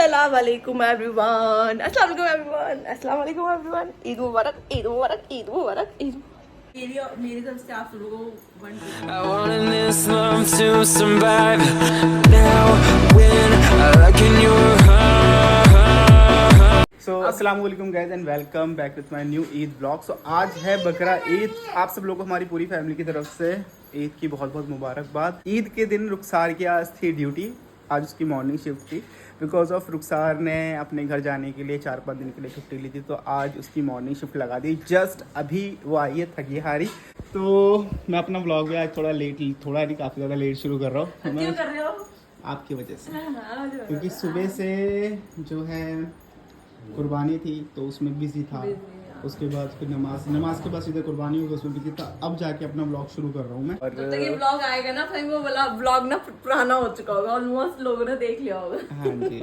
अस्सलाम वालेकुम एवरीवन, अस्सलाम वालेकुम एवरीवन, अस्सलाम वालेकुम एवरीवन। ईद मुबारक, ईद मुबारक, ईद मुबारक, ईद। मेरी तरफ से आप लोगों को I wanted this love to survive now when I can your heart. So अस्सलाम वालेकुम guys and welcome back with my new Eid blog. So आज है बकरा ईद। आप सब लोगों को हमारी पूरी फैमिली की तरफ से ईद की बहुत बहुत मुबारकबाद। ईद के दिन रुखसार की आज थी ड्यूटी, आज उसकी मॉर्निंग शिफ्ट थी। बिकॉज ऑफ रुखसार ने अपने घर जाने के लिए 4-5 दिन के लिए छुट्टी ली थी, तो आज उसकी मॉर्निंग शिफ्ट लगा दी। जस्ट अभी वो आई है थकी हारी। तो मैं अपना ब्लॉग भी आज थोड़ा नहीं काफ़ी ज़्यादा लेट शुरू कर रहा हूँ। क्यों कर रहे हो? आपकी वजह से, क्योंकि सुबह से जो है कुर्बानी थी तो उसमें बिजी था। उसके बाद फिर नमाज के बाद सीधे कुर्बानी होगी, उसमें बिजी था। अब जाके अपना ब्लॉग शुरू कर रहा हूँ मैं। और जब तक ये ब्लॉग आएगा ना फिर वो वाला ब्लॉग ना पुराना हो चुका होगा, ऑलमोस्ट लोगों ने देख लिया होगा। हाँ जी।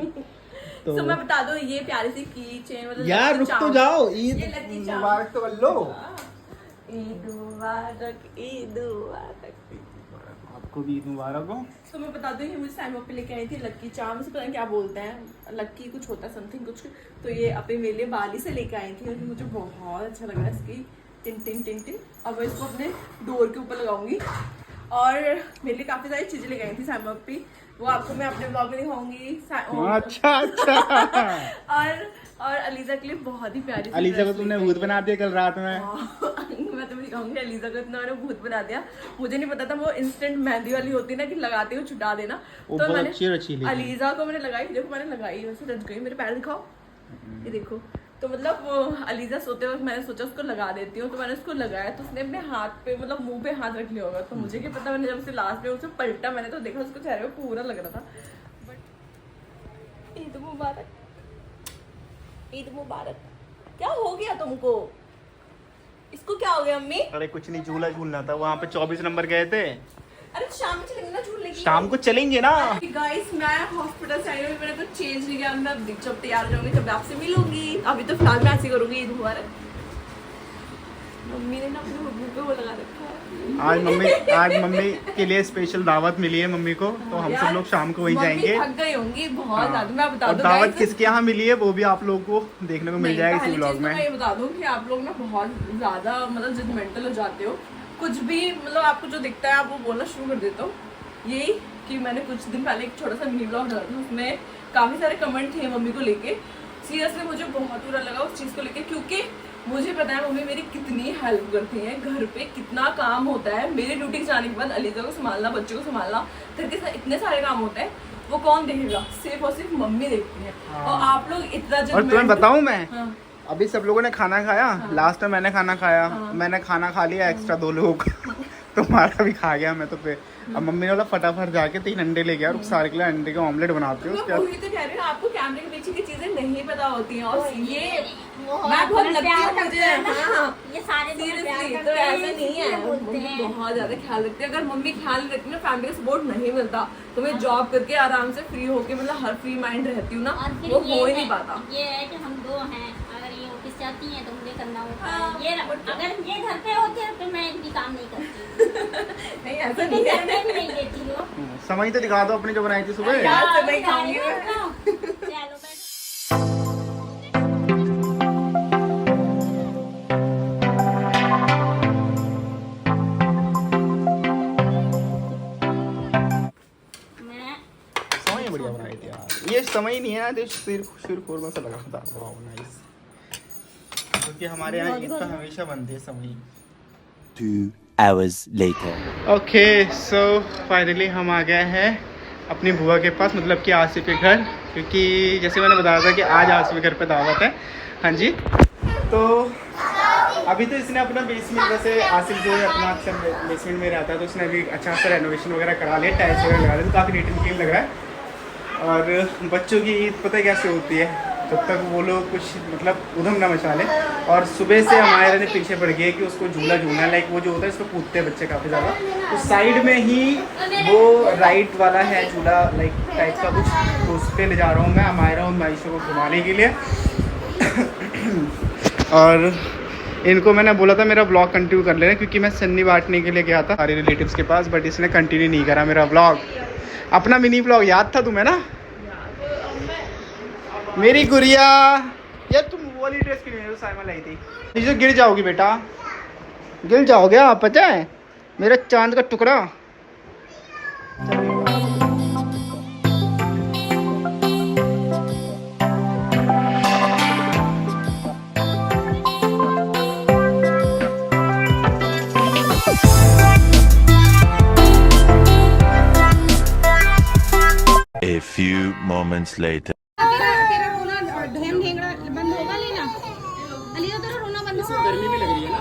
तो मैं बता दूं ये प्यारी सी की चेन मतलब यार रुक तो जाओ, ईद ये लकी चाम। मुबारक तो कर लो। ईद मुबारक, ईद मुबारक, आपको भी ईद मुबारक हो। तो मैं बता दूं ये मुझे साइमो पे लेके आई थी लक्की चाम से, पता नहीं क्या बोलते हैं, लक्की कुछ होता है समथिंग कुछ। तो ये अपने मेरे लिए बाली से लेके आई थी और मुझे बहुत अच्छा लगा इसकी टिन टिन टिन टिन। अब मैं इसको अपने डोर के ऊपर लगाऊंगी। और मेरे लिए काफी सारी चीजें लेके आई थी साइमो पे, वो आपको मैं अपने ब्लॉग में दिखाऊंगी। अच्छा और अलीजा के लिए बहुत ही प्यारी सी अलीजा को ड्रेस तुमने लेके भूत आई बना दिया कल रात में। मैं तुम्हें दिखाऊंगी अलीजा को इतना मैंने भूत बना दिया। मुझे नहीं पता था वो इंस्टेंट मेहंदी वाली होती है ना कि लगाते हो छुटा देना। वो तो बहुत मैंने अच्छी अलीजा को मैंने लगाई, देखो मैंने लगाई वैसे रच गई। मेरे पैर दिखाओ, ये देखो। तो मतलब वो अलीजा सोते वक्त मैंने सोचा उसको लगा देती हूँ, तो मैंने उसको लगाया तो उसने अपने हाथ पे मतलब मुंह पे हाथ रख लिया होगा। तो मुझे क्या पता, मैंने जब उसे लास्ट में उसे पलटा मैंने तो देखा उसको चेहरे पे पूरा लग रहा था। बट ईद मुबारक, ईद मुबारक। क्या हो गया तुमको? इसको क्या हो गया अम्मी? अरे कुछ नहीं, झूला झूलना था। वहाँ पे 24 नंबर गए थे। अरे शाम में चलेंगे ना झूलने के लिए। शाम को चलेंगे ना। गाइस मैं हॉस्पिटल से आई हूँ, मैंने कुछ चेंज नहीं किया। मैं जब तैयार हो जाऊंगी तब आपसे मिलूंगी। अभी तो फिलहाल मैं ऐसे करूंगी। ईद मुबारक। मम्मी ने ना अपने मुंह पे वो लगा रखा है। आज मम्मी के लिए स्पेशल दावत मिली है मम्मी को, तो हम सब लोग शाम को वहीं जाएंगे। थक गई होंगी बहुत ज्यादा। मैं बता और दूं दावत किसके यहाँ मिली है वो भी आप लोगों को देखने को मिल जाएगा इसी ब्लॉग में। मैं ये बता दूं कि आप लोग ना बहुत ज्यादा मतलब जजमेंटल हो जाते हो। कुछ भी मतलब आपको जो दिखता है आप वो बोलना शुरू कर देते हो। यही कि मैंने कुछ दिन पहले एक छोटा सा मिनी ब्लॉग डाला था, उसमें काफी सारे कमेंट थे मम्मी को लेके। सीरियसली मुझे बहुत बुरा लगा उस चीज को लेके, क्योंकि मुझे पता है मम्मी मेरी कितनी हेल्प करती है। घर पे कितना काम होता है, मेरी ड्यूटी जाने के बाद अलीजा को संभालना, बच्चों को संभालना, घर के इतने सारे काम होते हैं, वो कौन देखेगा? सिर्फ और सिर्फ मम्मी देखती है। और आप लोग इतना और तुम्हें बताऊं मैं, हाँ। अभी सब लोगों ने खाना खाया। लास्ट में मैंने खाना खाया। मैंने खाना खा लिया एक्स्ट्रा 2 लोगों का। तुम्हारा भी खा गया मैं तो। फिर अब मम्मी ने बोला फटाफट जाके 3 अंडे ले गया। रुखसार के लिए अंडे का ऑमलेट बनाते हो। मैं वही तो कह रही हूँ, आपको कैमरे के पीछे की चीजें नहीं पता होती हैं। और ये मैं बहुत लगती हूँ मुझे। हाँ ये सारे सीरियसली तो ऐसा नहीं है। मम्मी बहुत ज्यादा ख्याल रखती है। अगर मम्मी ख्याल नहीं रखती ना, फैमिली का सपोर्ट नहीं मिलता। तो मैं जॉब करके आराम से फ्री होके मतलब हर फ्री माइंड रहती हूँ ना, वो हो ही नहीं पाता। ये है कि हम 2 हैं, अगर ये ऑफिस जाती हैं तो मुझे करना होता है। ये अगर ये घर पे होते हैं तो मैं एक भी काम नहीं करती। नहीं ऐसा नहीं घर है। में भी नहीं देती हो। समय तो दिखा दो अपनी जो बनाई थी सुबह। यार से नहीं खाऊंगी मैं। चलो बैठो। समय बढ़िया बनाई थी यार। ये समय नहीं है, तो सिर खोरमा सा लगा था। वाह नाइस। क्योंकि हमारे यहाँ ईद तो हमेशा बनती है समय। 2 hours later. Okay so finally हम आ गए हैं अपनी बुआ के पास, मतलब कि आसिफ के घर। क्योंकि जैसे मैंने बताया था कि आज आसिफ के घर पे दावत है। हाँ जी। तो अभी तो इसने अपना बेसमेंट, जैसे आसिफ जो है अपना अक्सर बेसमेंट में रहता है, तो उसने अभी अच्छा सा रेनोवेशन वगैरह करा लिया, टाइल्स वगैरह लगा लिया, तो काफ़ी नीट एंड क्लीन लग रहा है। और बच्चों की ईद पता है कैसे होती है, जब तक वो लोग कुछ मतलब उधम ना मचा लें। और सुबह से हमारे ने पीछे पड़ गए कि उसको झूला झूलना, लाइक वो जो होता है इसको कूदते हैं बच्चे काफ़ी ज़्यादा। तो साइड में ही वो राइट वाला है झूला लाइक टाइप का कुछ, तो उस पर ले जा रहा हूँ मैं अमायरा और माइशो को घुमाने के लिए। और इनको मैंने बोला था मेरा ब्लॉग कंटिन्यू कर लेना, क्योंकि मैं सन्नी बांटने के लिए गया था सारे रिलेटिव्स के पास, बट इसने कंटिन्यू नहीं करा मेरा ब्लॉग। अपना मिनी ब्लॉग याद था तुम्हें ना? मेरी गुड़िया। यार तुम वो वाली ड्रेस क्यों नहीं जो साइमा लाई थी? नीचे गिर जाओगी बेटा, गिर जाओगे आप, पता है मेरा चांद का टुकड़ा। A few moments later. तेरा रोना ढेम ढेंगड़ा बंद होगा लेना अली तेरा रोना बंद होगा। गर्मी भी लग रही है ना,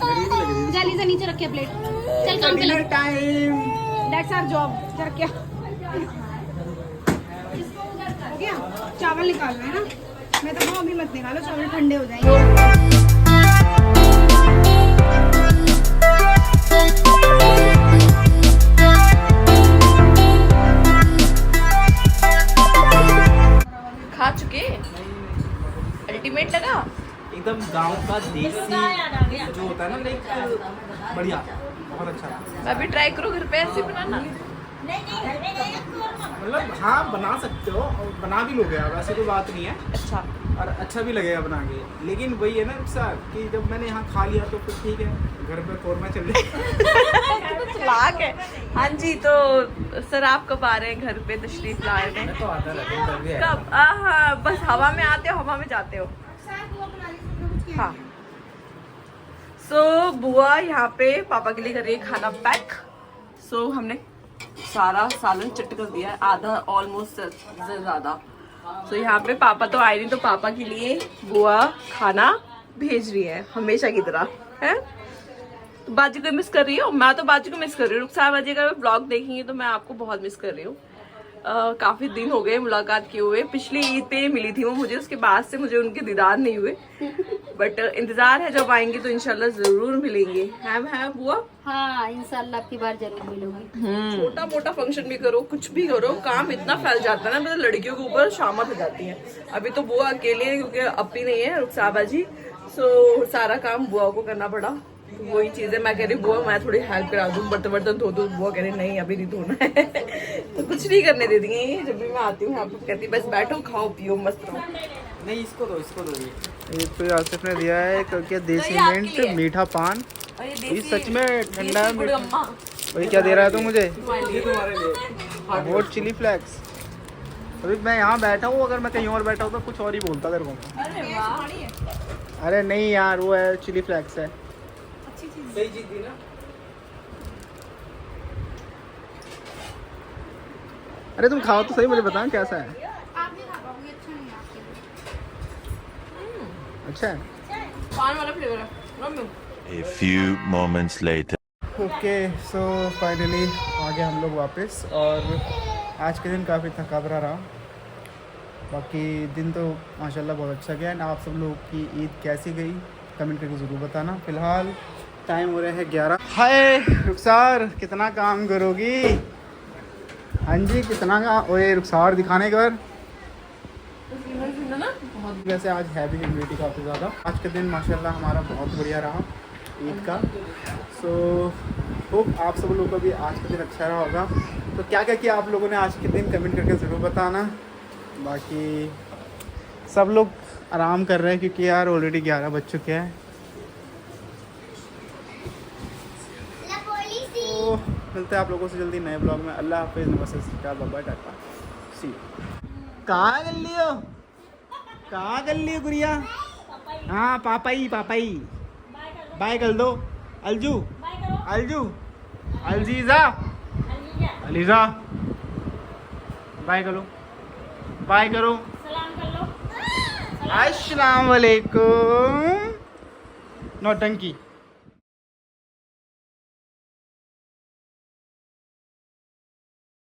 गर्मी भी लग रही है। जाली से नीचे रखे प्लेट चल काम पे लग टाइम। दैट्स आवर जॉब चल क्या हो गया। चावल निकालना है ना, मैं तो अभी मत निकालो, चावल ठंडे हो जाएंगे। खा चुके, अल्टीमेट लगा। एकदम गांव का देसी याद आ गया। जो होता है ना, लाइक बढ़िया, बहुत अच्छा। मैं भी ट्राई करूँ घर पे ऐसे बनाना। नहीं घर में गए मतलब हाँ बना सकते हो, और बना भी लोगे आप, ऐसी कोई बात नहीं है, अच्छा और अच्छा भी लगेगा बना के। लेकिन वही है ना सर कि जब मैंने यहाँ खा लिया तो फिर ठीक है, घर पे कौरमा चल जाए। चलाक है। हाँ जी, तो सर आप कब आ रहे हैं घर पे तशरीफ ला रहे हैं? तो आता रहता है कब? हाँ, बस हवा में आते हो, हवा में जाते हो। हाँ, सो बुआ यहाँ पे पापा के लिए कर रही है खाना पैक। सो हमने सारा सालन चट कर दिया है, आधा ऑलमोस्ट से ज्यादा। सो यहाँ पे पापा तो आए नहीं, तो पापा के लिए बुआ खाना भेज रही है हमेशा की तरह, है? तो बाजी को मिस कर रही हूँ, मैं तो बाजी को मिस कर रही हूँ। रुखसार बाजी अगर ब्लॉग देखेंगे तो मैं आपको बहुत मिस कर रही हूँ। काफी दिन हो गए मुलाकात किए हुए, पिछली ईद पे मिली थी वो मुझे, उसके बाद से मुझे उनके दीदार नहीं हुए। बट इंतजार है, जब आएंगे तो इंशाल्लाह जरूर मिलेंगे। है बुआ? हाँ इंशाल्लाह आपकी बार जरूर मिलूंगी। छोटा मोटा फंक्शन भी करो, कुछ भी करो, काम इतना फैल जाता है ना, मतलब लड़कियों के ऊपर शामत हो जाती है। अभी तो बुआ अकेले है क्योंकि अपी नहीं है रुखसार बाजी, सो सारा काम बुआ को करना पड़ा। वही चीज है, मैं कह रही बुआ मैं थोड़ी हेल्प करा दूं, बर्तन वर्तन धो दूं। बुआ कह रही नहीं अभी नहीं धोना है। तो कुछ नहीं करने दे दिए। जब भी मैं आती हूँ यहाँ पे कहती बस बैठो खाओ पियो मस्त रहो। नहीं इसको दो, इसको दो। ये तो आसिफ ने दिया है क्योंकि देसी तो ये आपके मिंट लिए। मीठा पान। और ये ये सच में ठंडा है देसी मीठा। अम्मा वही क्या दे रहा है तू मुझे? तुम्हारे लिए। Hot chili flakes. अभी मैं यहाँ बैठा हूँ, अगर मैं कहीं और बैठा हूँ तो कुछ और ही बोलता तेरे को। अरे वाह, अरे नहीं यार, वो है चिली फ्लेक्स है। सही चीज थी ना। अरे तुम खाओ तो सही, मुझे बताओ कैसा है। आप नहीं खा पाओगे, अच्छा नहीं है आपके लिए। अच्छा है। पान वाला फ्लेवर है। Mummy A few moments later. Okay, so finally आ गए हम लोग वापस, और आज के दिन काफ़ी थका भरा रहा। बाकी दिन तो माशाल्लाह बहुत अच्छा गया। एंड आप सब लोगों की ईद कैसी गई कमेंट करके ज़रूर बताना। फ़िलहाल टाइम हो रहा है 11। हाय रुखसार, कितना काम करोगी? हाँ जी, कितना काम। ओए रुखसार दिखाने का बहुत। वैसे आज है भी ह्यूमिडिटी काफ़ी ज़्यादा। आज का दिन माशाल्लाह हमारा बहुत बढ़िया रहा ईद का। सो होप आप सब लोगों का भी आज का दिन अच्छा रहा होगा। तो क्या क्या किया आप लोगों ने आज के दिन कमेंट करके ज़रूर बताना। बाकी सब लोग आराम कर रहे हैं क्योंकि यार ऑलरेडी 11 बज चुके हैं। तो मिलते हैं आप लोगों से जल्दी नए ब्लॉग में। अल्लाह हाफिज़, नमस्ते, बाय, टाटा, सी। कहाँ कर लियो, कहाँ कर लियो गुड़िया? हाँ पापाई बाय कर दो। अलजू अलजीजा अलीजा बाय करो, बाय करो। सलाम कर लो। अस्सलाम वालेकुम। नौटंकी।